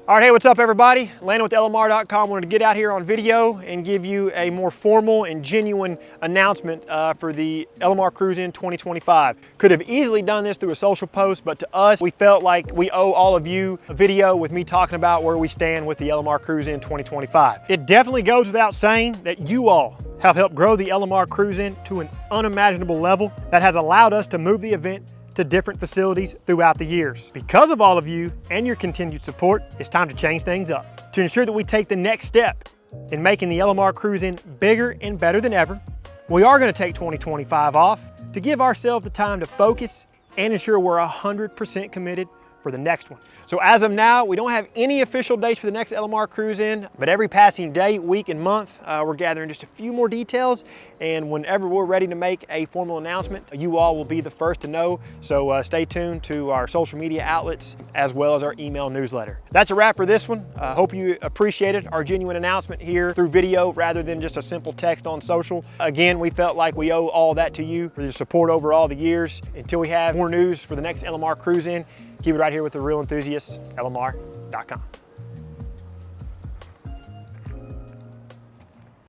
All right, hey, what's up everybody? Landon with LMR.com. Wanted to get out here on video and give you a more formal and genuine announcement for the LMR Cruise-In 2025. Could have easily done this through a social post, but to us, we felt like we owe all of you a video with me talking about where we stand with the LMR Cruise-In 2025. It definitely goes without saying that you all have helped grow the LMR Cruise-In to an unimaginable level that has allowed us to move the event to different facilities throughout the years. Because of all of you and your continued support, it's time to change things up. To ensure that we take the next step in making the LMR Cruise-In bigger and better than ever, we are going to take 2025 off to give ourselves the time to focus and ensure we're 100% committed for the next one. So as of now, we don't have any official dates for the next LMR Cruise-In, but every passing day, week, and month, we're gathering just a few more details, and whenever we're ready to make a formal announcement, you all will be the first to know. So stay tuned to our social media outlets as well as our email newsletter. That's a wrap for this one. Hope you appreciated our genuine announcement here through video rather than just a simple text on social. Again, we felt like we owe all that to you for your support over all the years. Until we have more news for the next LMR Cruise-In, keep it right here with the real enthusiasts, LMR.com.